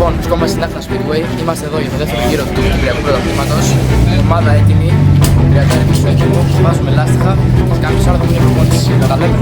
Λοιπόν, βρισκόμαστε στην Athens Speedway. Είμαστε εδώ για το δεύτερο γύρο του Κυπριακού Πρωταθλήματος. Ομάδα έτοιμη, 30 πίσω έτοιμο. Βάζουμε λάστιχα και κάποιος άλλο θα γίνει προπόνηση. Τα λέμε.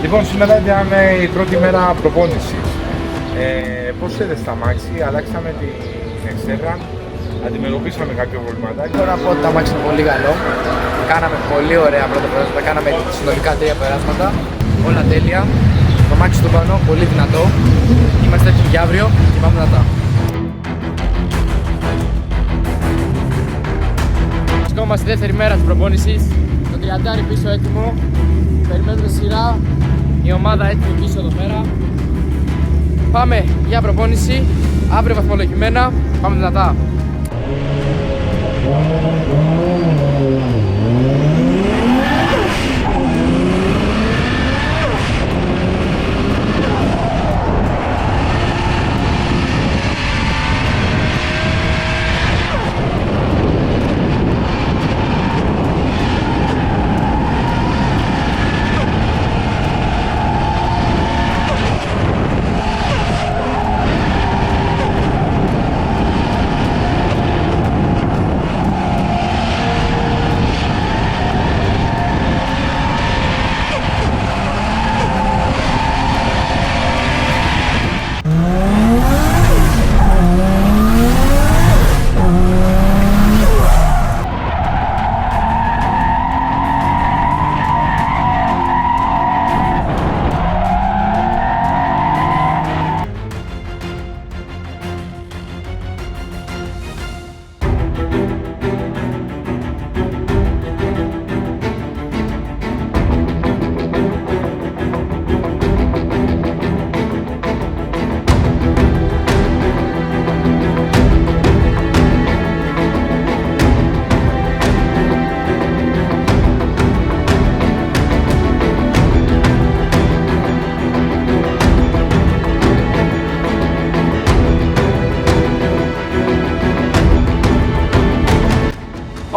Λοιπόν, σήμερα ήταν η πρώτη μέρα προπόνησης. Πώς είδες τα μάξι, αλλάξαμε την εξέδρα, αντιμετωπίσαμε κάποια προβλήματα. Μπορώ να πω ότι το αμάξι είναι πολύ καλό. Κάναμε πολύ ωραία πρώτα περάσματα, κάναμε συνολικά 3 περάσματα. Όλα τέλεια. Το αμάξι του πάνω, πολύ δυνατό. Είμαστε έτοιμοι για αύριο και πάμε δυνατά. Βρισκόμαστε στη δεύτερη μέρα της προπόνησης. Το 30 πίσω έτοιμο. Περιμένουμε σειρά. Η ομάδα έτοιμη πίσω εδώ πέρα. Πάμε για προπόνηση. Αύριο βαθμολογημένα. Πάμε δυνατά.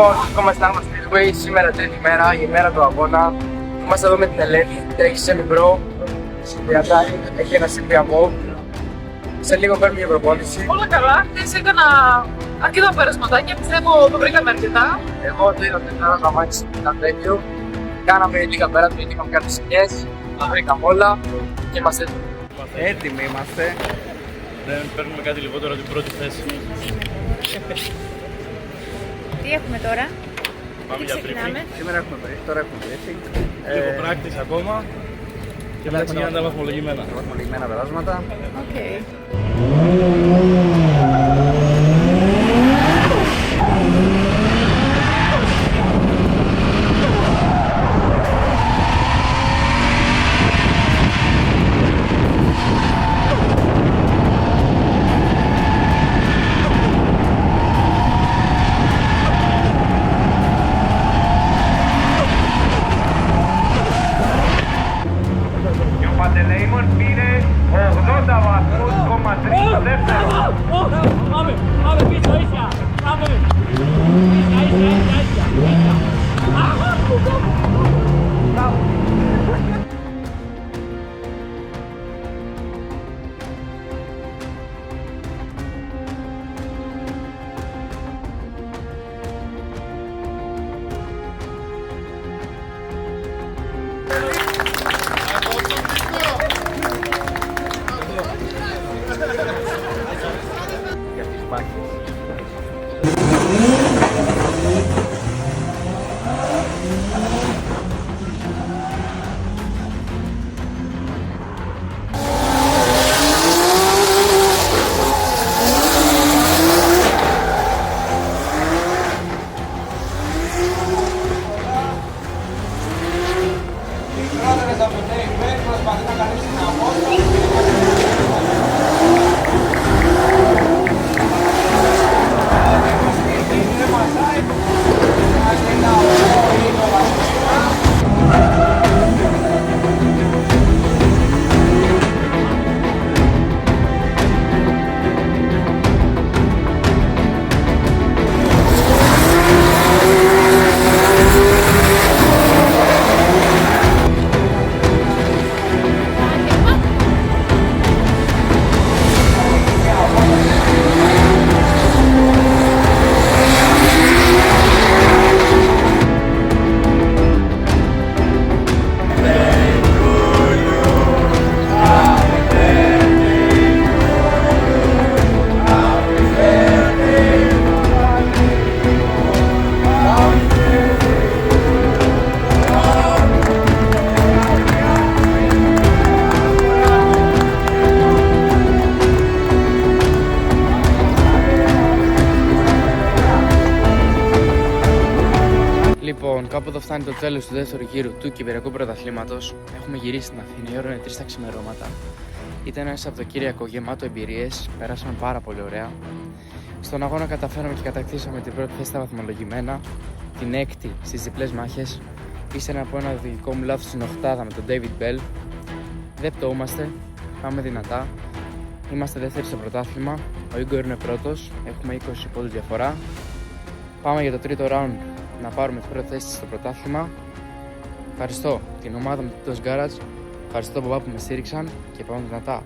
Λοιπόν, βρισκόμαστε στην Athens Speedway, σήμερα τρίτη μέρα, η μέρα του αγώνα. Είμαστε εδώ με την Ελένη, τρέχει semi-pro, διατάει, έχει ένα συνδυαμό. Σε λίγο παίρνουμε για προπόνηση. Όλα καλά, χθες έκανα αρκετά περασματάκια, πιστεύω το βρήκαμε αρκετά. Εγώ το είδα την ώρα το αμάξι ήταν τέλειο. Κάναμε λίγα πέρα του, είχαμε κάποιες σημειές, τα βρήκαμε όλα και είμαστε έτοιμοι. Έτοιμοι είμαστε. Δεν παίρνουμε κάτι λιγότερο από την πρώτη θέση. Τι έχουμε τώρα, Πάμε για ξεκινάμε. briefing. Σήμερα έχουμε briefing, τώρα έχουμε briefing. Λίγο practice ακόμα και μετά ξεκινάνε τα βαθμολογημένα. Βαθμολογημένα περάσματα. Οκ. Παντελεήμων πήρε 80 βαθμούς, 3 δεύτερο. Πάμε πίσω ίσια! Πάμε! Ίσια! Για τις μάχες. Λοιπόν, κάπου εδώ φτάνει το τέλος του δεύτερου γύρου του Κυπριακού Πρωταθλήματος. Έχουμε γυρίσει στην Αθήνα, η ώρα είναι 3 τα ξημερώματα. Ήταν ένα Σαββατοκύριακο γεμάτο εμπειρίες, περάσαμε πάρα πολύ ωραία. Στον αγώνα καταφέραμε και κατακτήσαμε την πρώτη θέση στα βαθμολογημένα, την έκτη στις διπλές μάχες, ύστερα από ένα δικό μου λάθος στην οχτάδα με τον David Bell. Δεν πτωούμαστε, πάμε δυνατά. Είμαστε δεύτεροι στο πρωτάθλημα, ο Igor είναι πρώτος, έχουμε 20 πόντους διαφορά. Πάμε για το τρίτο round να πάρουμε την πρώτη θέση στο πρωτάθλημα. Ευχαριστώ την ομάδα μου του Garage, ευχαριστώ τον παπά που με στήριξαν και πάμε δυνατά.